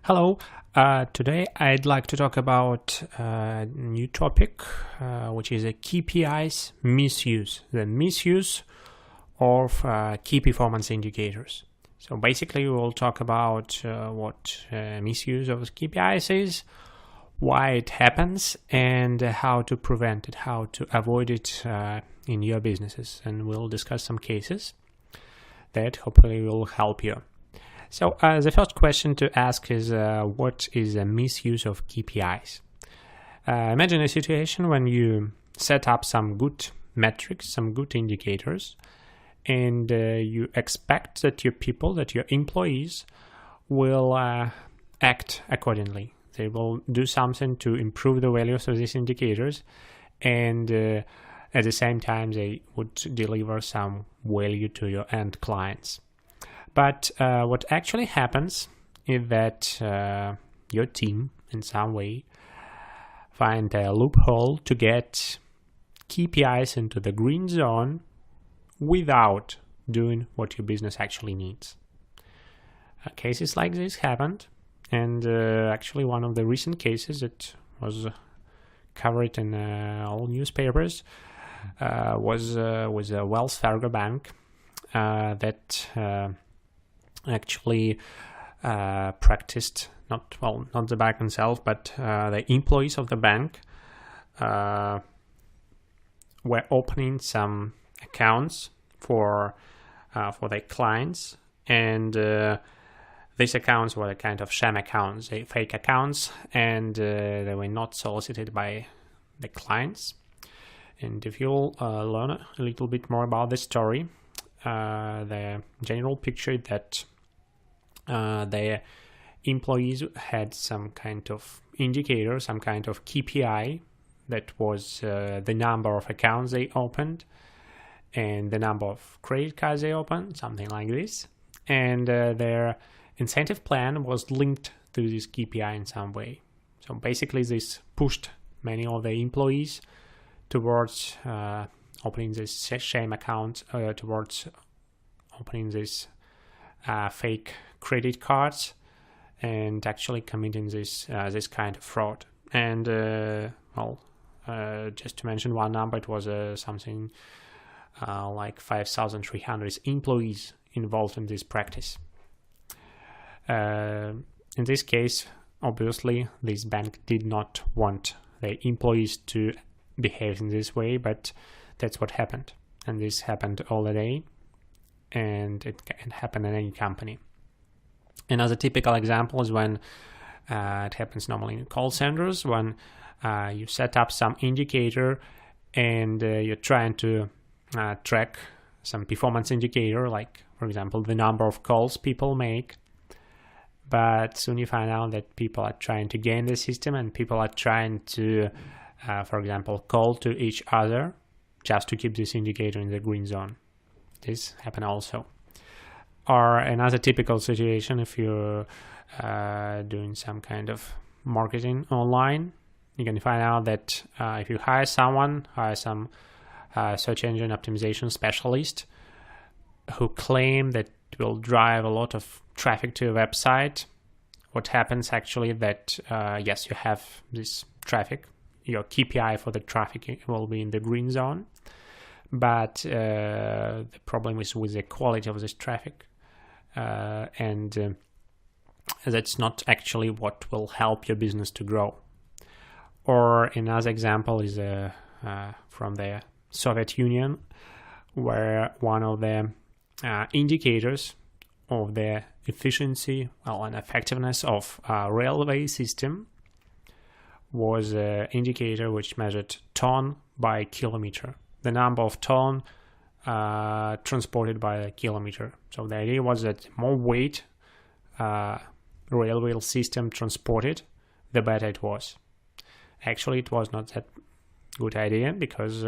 Hello, today I'd like to talk about a new topic, which is a KPIs misuse, the misuse of key performance indicators. So basically we'll talk about what misuse of KPIs is, why it happens, and how to prevent it, how to avoid it in your businesses. And we'll discuss some cases that hopefully will help you. So the first question to ask is, what is a misuse of KPIs? Imagine a situation when you set up some good metrics, some good indicators, and you expect that your people, that your employees will act accordingly. They will do something to improve the values of these indicators, and at the same time they would deliver some value to your end clients. But what actually happens is that your team, in some way, find a loophole to get KPIs into the green zone without doing what your business actually needs. Cases like this happened, and actually one of the recent cases that was covered in all newspapers was with a Wells Fargo bank that actually practiced not the bank itself, but the employees of the bank were opening some accounts for their clients, and these accounts were a kind of sham accounts, fake accounts, and they were not solicited by the clients. And if you'll learn a little bit more about this story, the general picture that their employees had some kind of indicator, some kind of KPI that was the number of accounts they opened and the number of credit cards they opened, something like this. And their incentive plan was linked to this KPI in some way. So basically this pushed many of the employees towards opening this shame account, towards opening this fake credit cards and actually committing this kind of fraud. And just to mention one number, it was something like 5,300 employees involved in this practice. In this case, obviously, this bank did not want the employees to behave in this way, but that's what happened. And this happened all the day, and it can happen in any company. Another typical example is when it happens normally in call centers, when you set up some indicator and you're trying to track some performance indicator, like, for example, the number of calls people make. But soon you find out that people are trying to game the system and people are trying to, for example, call to each other just to keep this indicator in the green zone. This happened also. Or another typical situation, if you're doing some kind of marketing online, you can find out that if you hire some search engine optimization specialist who claim that will drive a lot of traffic to your website, what happens actually that, yes, you have this traffic, your KPI for the traffic will be in the green zone, but the problem is with the quality of this traffic. And that's not actually what will help your business to grow. Or another example is from the Soviet Union, where one of the indicators of the efficiency and effectiveness of a railway system was an indicator which measured ton by kilometer, the number of ton transported by a kilometer. So the idea was that the more weight railway system transported, the better it was. Actually, it was not that good idea, because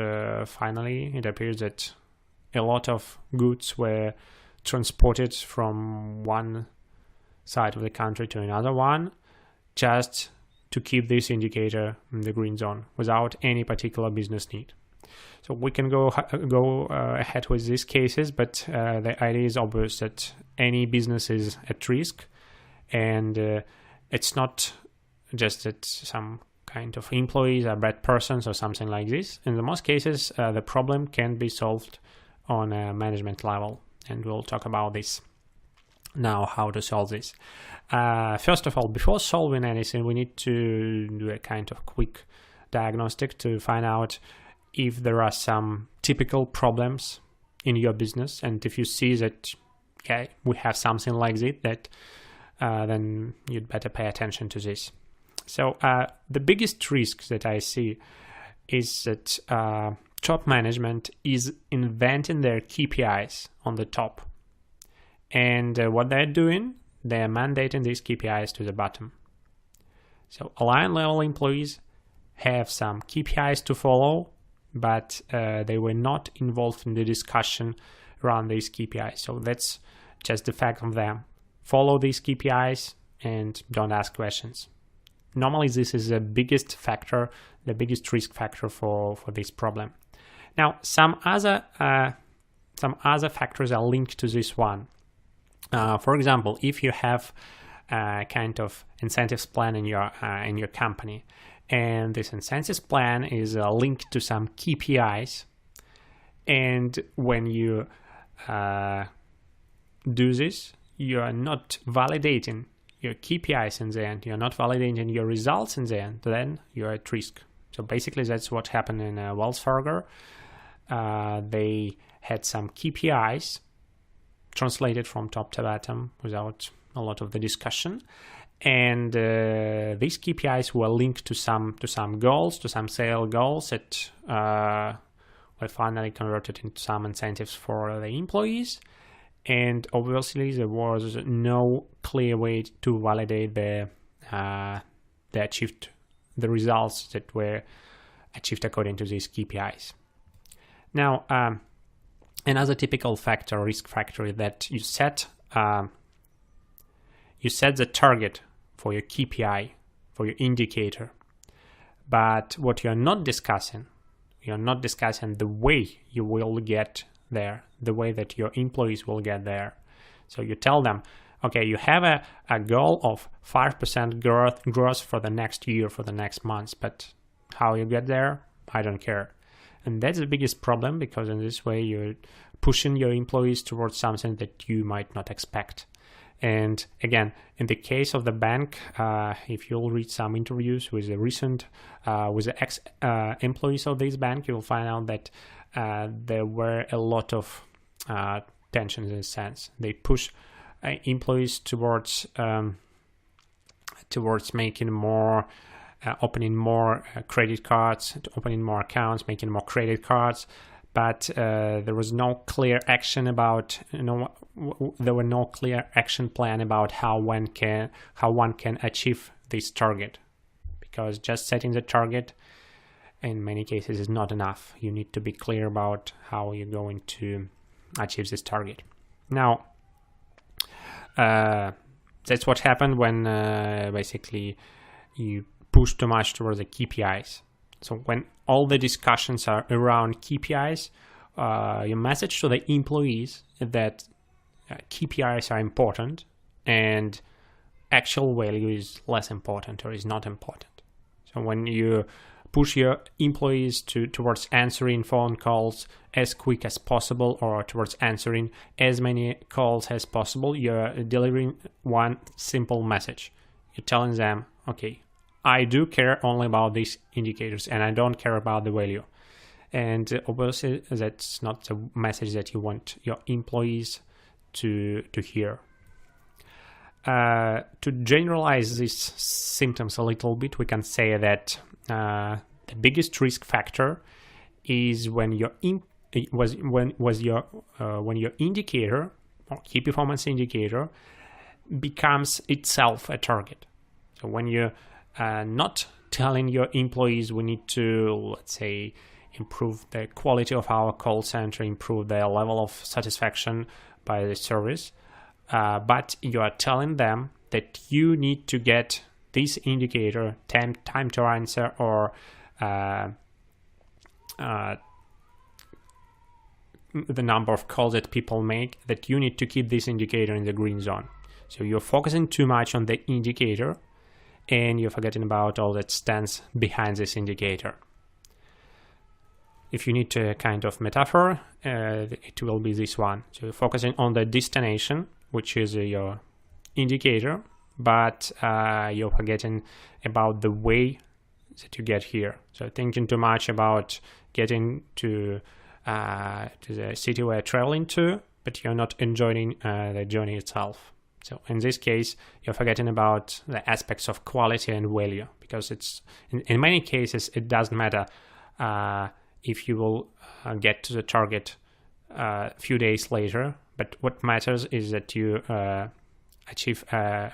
finally it appears that a lot of goods were transported from one side of the country to another one just to keep this indicator in the green zone without any particular business need. So we can go ahead with these cases, but the idea is obvious that any business is at risk, and it's not just that some kind of employees are bad persons or something like this. In the most cases, the problem can be solved on a management level, and we'll talk about this now, how to solve this. First of all, before solving anything, we need to do a kind of quick diagnostic to find out if there are some typical problems in your business, and if you see that we have something like this, that then you'd better pay attention to this. So the biggest risk that I see is that top management is inventing their KPIs on the top, and what they're doing, they're mandating these KPIs to the bottom. So line level employees have some KPIs to follow, but they were not involved in the discussion around these KPIs. So that's just the fact of them. Follow these KPIs and don't ask questions. Normally, this is the biggest factor, the biggest risk factor for this problem. Now, some other factors are linked to this one. For example, if you have a kind of incentives plan in your company, and this incentives plan is linked to some KPIs, and when you do this, you are not validating your KPIs in the end, you're not validating your results in the end, then you're at risk. So basically that's what happened in Wells Fargo. They had some KPIs translated from top to bottom without a lot of the discussion, and these KPIs were linked to some goals, to some sale goals that were finally converted into some incentives for the employees. And obviously there was no clear way to validate the results that were achieved according to these KPIs. Now, another typical factor, risk factor, is that you set the target for your KPI, for your indicator, but what you're not discussing the way you will get there, the way that your employees will get there. So you tell them, okay, you have a goal of 5% growth for the next year, for the next months, but how you get there, I don't care. And that's the biggest problem, because in this way you're pushing your employees towards something that you might not expect. And again, in the case of the bank, if you'll read some interviews with the ex-employees of this bank, you'll find out that there were a lot of tensions in a sense. They push employees towards making more, opening more credit cards, opening more accounts, making more credit cards, but there was no clear action about, there were no clear action plan about how one can achieve this target, because just setting the target in many cases is not enough. You need to be clear about how you're going to achieve this target. Now, that's what happened when basically you push too much towards the KPIs. So when all the discussions are around KPIs, your message to the employees is that KPIs are important and actual value is less important or is not important. So when you push your employees towards answering phone calls as quick as possible, or towards answering as many calls as possible, you're delivering one simple message. You're telling them, okay, I do care only about these indicators and I don't care about the value. And obviously that's not the message that you want your employees to hear. To generalize these symptoms a little bit, we can say that the biggest risk factor is when your indicator or key performance indicator becomes itself a target. So when you're not telling your employees, we need to, let's say, improve the quality of our call center, improve the level of satisfaction by the service, but you are telling them that you need to get this indicator, time to answer, or the number of calls that people make, that you need to keep this indicator in the green zone. So you're focusing too much on the indicator, and you're forgetting about all that stands behind this indicator. If you need a kind of metaphor, it will be this one. So you're focusing on the destination, which is your indicator, but you're forgetting about the way that you get here. So thinking too much about getting to the city we're traveling to, but you're not enjoying the journey itself. So in this case, you're forgetting about the aspects of quality and value, because it's in many cases it doesn't matter if you will get to the target a few days later, but what matters is that you achieve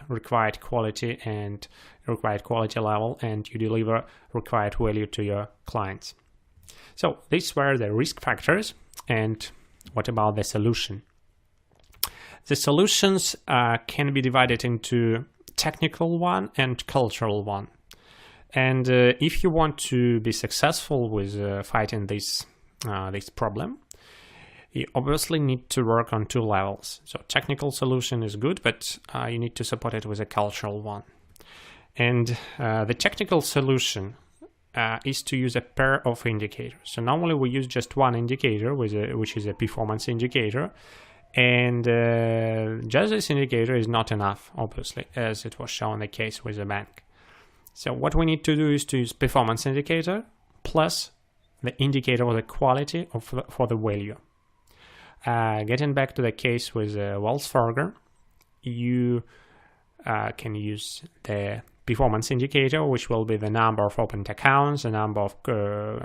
required quality and required quality level, and you deliver required value to your clients. So these were the risk factors. And what about the solution? The solutions can be divided into technical one and cultural one. And if you want to be successful with fighting this problem, you obviously need to work on two levels. So technical solution is good, but you need to support it with a cultural one. And the technical solution is to use a pair of indicators. So normally we use just one indicator, which is a performance indicator. And just this indicator is not enough, obviously, as it was shown in the case with the bank. So what we need to do is to use performance indicator plus the indicator of the quality for the value. Getting back to the case with Wells Fargo, you can use the performance indicator, which will be the number of opened accounts, the number of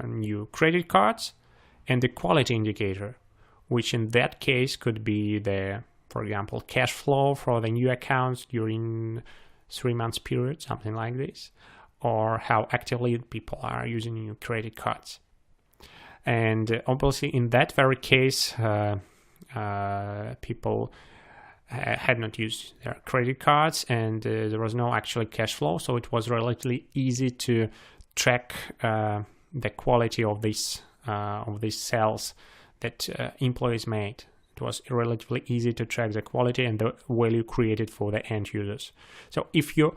new credit cards, and the quality indicator, which in that case could be the, for example, cash flow for the new accounts during 3 months period, something like this, or how actively people are using new credit cards. And obviously in that very case, people had not used their credit cards, and there was no actual cash flow, so it was relatively easy to track the quality of these sales that employees made. It was relatively easy to track the quality and the value created for the end users. So if you're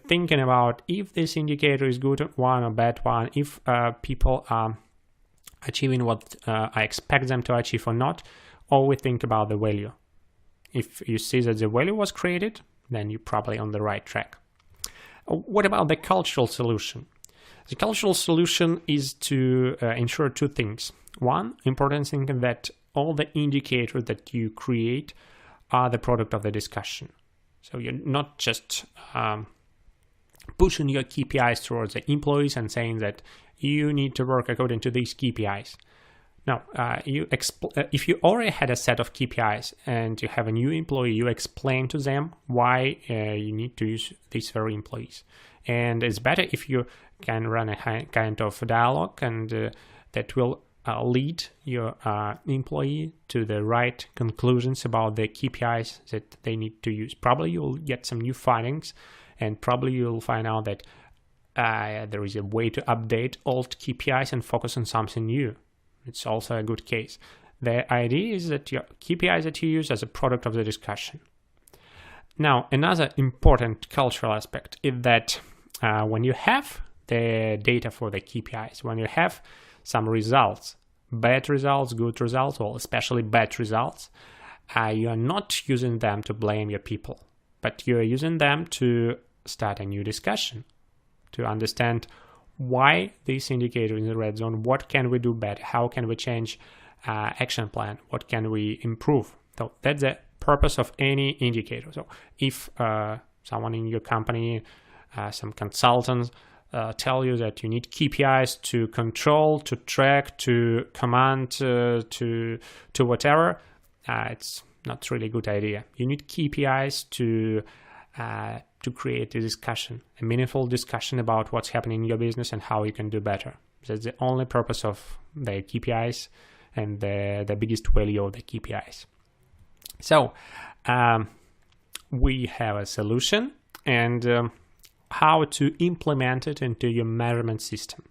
thinking about if this indicator is good one or bad one, if people are achieving what I expect them to achieve or not, always think about the value. If you see that the value was created, then you're probably on the right track. What about the cultural solution? The cultural solution is to ensure two things. One, important thing that all the indicators that you create are the product of the discussion. So you're not just pushing your KPIs towards the employees and saying that you need to work according to these KPIs. Now, if you already had a set of KPIs and you have a new employee, you explain to them why you need to use these very employees. And it's better if you can run a kind of dialogue, and that will lead your employee to the right conclusions about the KPIs that they need to use. Probably you'll get some new findings, and probably you'll find out that there is a way to update old KPIs and focus on something new. It's also a good case. The idea is that your KPIs that you use as a product of the discussion. Now, another important cultural aspect is that when you have the data for the KPIs, when you have some results, bad results, good results, or especially bad results, you are not using them to blame your people, but you are using them to start a new discussion, to understand why this indicator is in the red zone, what can we do better, how can we change action plan, what can we improve. So that's the purpose of any indicator. So if someone in your company, some consultants tell you that you need KPIs to control, to track, to command, to whatever, it's not really a good idea. You need KPIs to create a discussion, a meaningful discussion about what's happening in your business and how you can do better. That's the only purpose of the KPIs and the biggest value of the KPIs. So we have a solution and how to implement it into your measurement system.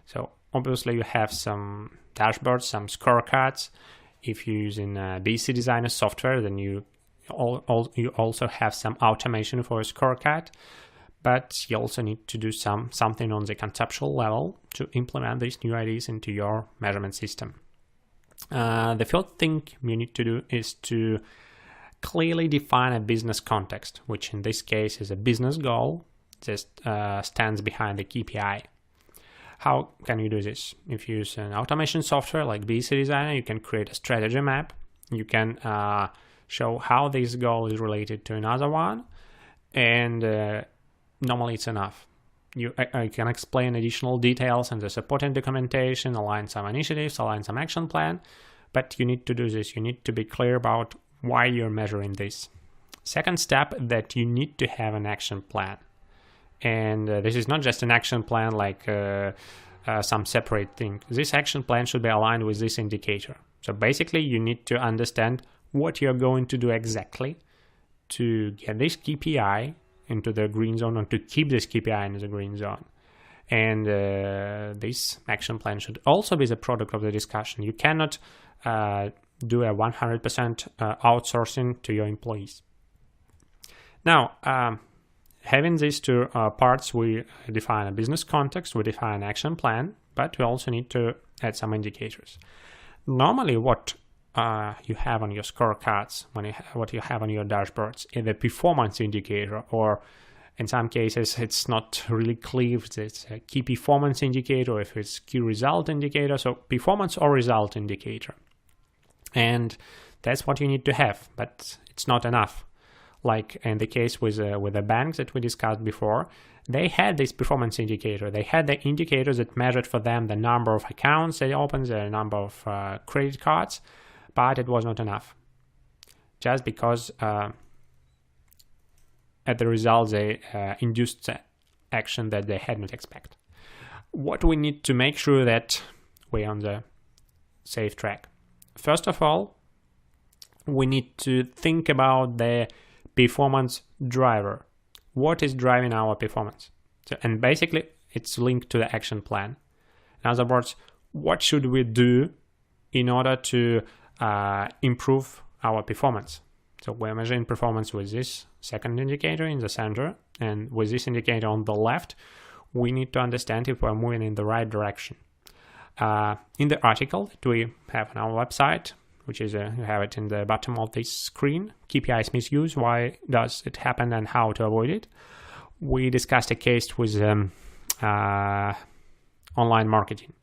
So obviously you have some dashboards, some scorecards. If you're using BC Designer software, then you also have some automation for a scorecard. but you also need to do something on the conceptual level to implement these new ideas into your measurement system. The third thing you need to do is to clearly define a business context, which in this case is a business goal that stands behind the KPI. How can you do this? If you use an automation software like BC Designer, you can create a strategy map. You can show how this goal is related to another one, and normally it's enough. You can explain additional details in the supporting documentation, align some initiatives, align some action plan, but you need to do this. You need to be clear about why you're measuring this. Second step, that you need to have an action plan. And this is not just an action plan like some separate thing. This action plan should be aligned with this indicator. So basically, you need to understand what you're going to do exactly to get this KPI into the green zone, or to keep this KPI in the green zone. And this action plan should also be the product of the discussion. You cannot do a 100% outsourcing to your employees. Now, having these two parts, we define a business context, we define an action plan, but we also need to add some indicators. Normally, what you have on your scorecards, what you have on your dashboards, is the performance indicator, or in some cases, it's not really clear if it's a key performance indicator, or if it's key result indicator. So performance or result indicator. And that's what you need to have, but it's not enough. Like in the case with the banks that we discussed before, they had this performance indicator. They had the indicators that measured for them the number of accounts they opened, the number of credit cards, but it was not enough. Just because at the result they induced the action that they had not expected. What we need to make sure that we're on the safe track. First of all, we need to think about the performance driver. What is driving our performance? And basically, it's linked to the action plan. In other words, what should we do in order to improve our performance? So we're measuring performance with this second indicator in the center, and with this indicator on the left, we need to understand if we're moving in the right direction. In the article that we have on our website, which is you have it in the bottom of this screen, KPIs Misuse, why does it happen and how to avoid it, we discussed a case with online marketing.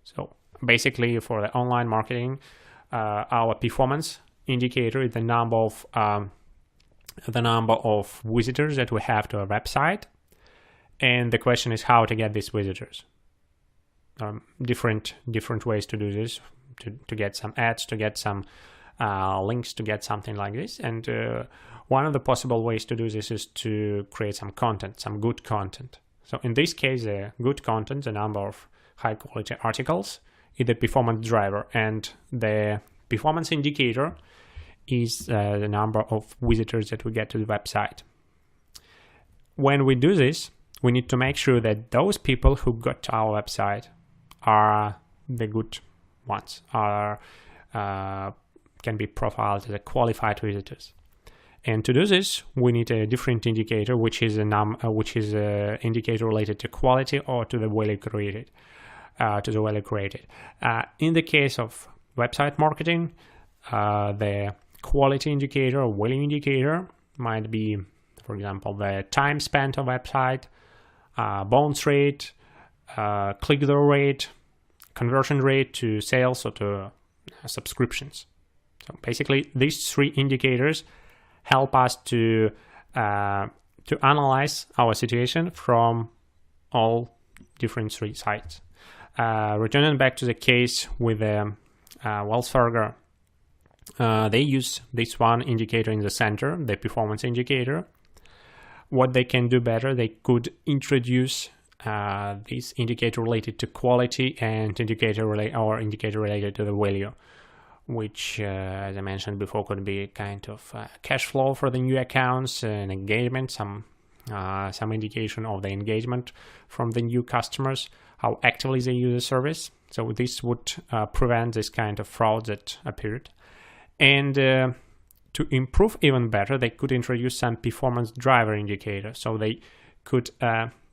So basically for the online marketing, our performance indicator is the number of visitors that we have to our website, and the question is how to get these visitors. Different ways to do this, to get some ads, to get some links, to get something like this. And one of the possible ways to do this is to create some content, some good content. So in this case, the good content, the number of high quality articles, is the performance driver, and the performance indicator is the number of visitors that we get to the website. When we do this, we need to make sure that those people who got to our website are the good ones, can be profiled as qualified visitors. And to do this, we need a different indicator, which is an indicator related to quality or to the value created. In the case of website marketing, the quality indicator or value indicator might be, for example, the time spent on website, bounce rate, click-through rate, conversion rate to sales or to subscriptions. So basically, these three indicators help us to analyze our situation from all different three sides. Returning back to the case with Wells Fargo, they use this one indicator in the center, the performance indicator. What they can do better, they could introduce this indicator related to quality and indicator related to the value, which, as I mentioned before, could be a kind of cash flow for the new accounts and engagement, some indication of the engagement from the new customers, how actively they use the service. So this would prevent this kind of fraud that appeared. And to improve even better, they could introduce some performance driver indicator. So they could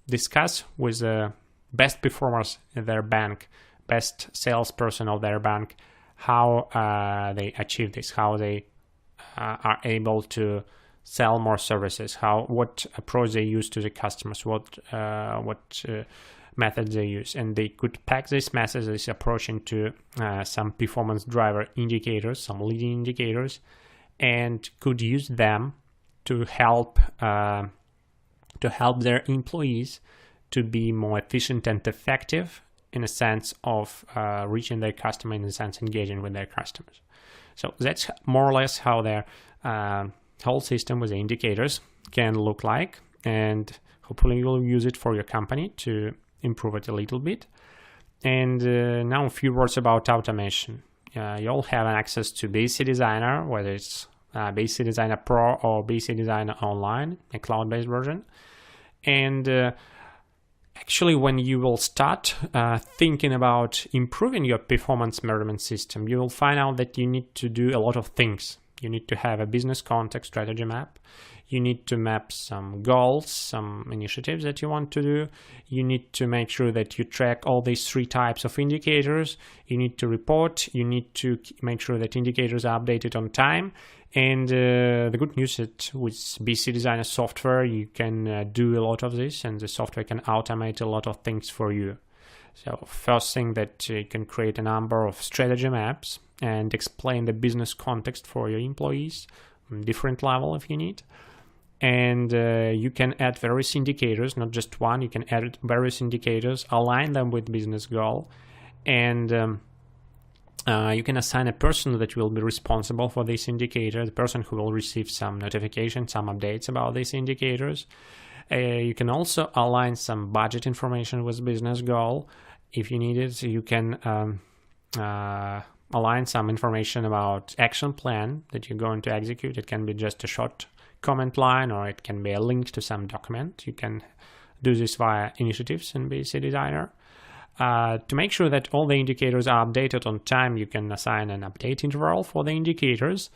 discuss with the best performers in their bank, best salesperson of their bank, how they achieve this, how they are able to sell more services, what approach they use to the customers, what methods they use, and they could pack this message, this approach into some performance driver indicators, some leading indicators, and could use them to help their employees to be more efficient and effective in a sense of reaching their customer, in a sense engaging with their customers. So that's more or less how their whole system with the indicators can look like, and hopefully you will use it for your company to improve it a little bit. And now a few words about automation. You all have access to BC Designer, whether it's BC Designer Pro or BC Designer Online, a cloud-based version. And actually, when you will start thinking about improving your performance measurement system, you will find out that you need to do a lot of things. You need to have a business context strategy map. You need to map some goals, some initiatives that you want to do. You need to make sure that you track all these 3 types of indicators. You need to report. You need to make sure that indicators are updated on time. And the good news is that with BC Designer software, you can do a lot of this, and the software can automate a lot of things for you. So first thing, that you can create a number of strategy maps and explain the business context for your employees on different level if you need. And you can add various indicators, not just one. You can add various indicators, align them with business goal, and you can assign a person that will be responsible for this indicator, the person who will receive some notifications, some updates about these indicators. You can also align some budget information with business goal if you need it. You can align some information about action plan that you're going to execute. It can be just a short comment line, or it can be a link to some document. You can do this via initiatives in BC Designer. To make sure that all the indicators are updated on time, you can assign an update interval for the indicators.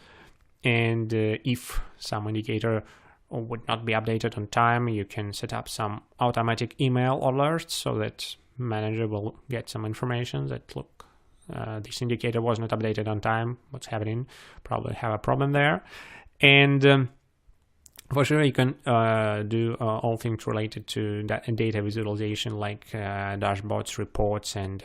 And if some indicator would not be updated on time, you can set up some automatic email alerts so that manager will get some information that, look, this indicator was not updated on time. What's happening? Probably have a problem there. And for sure, you can do all things related to data visualization, like dashboards, reports, and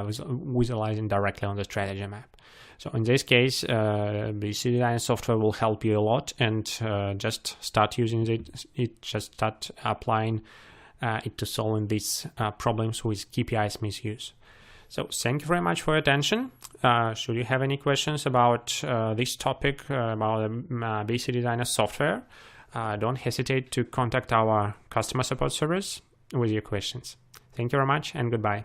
visualizing directly on the strategy map. So in this case, BC Designer software will help you a lot, and just start using it. Just start applying it to solving these problems with KPIs misuse. So thank you very much for your attention. Should you have any questions about this topic, about BC Designer software, don't hesitate to contact our customer support service with your questions. Thank you very much, and goodbye.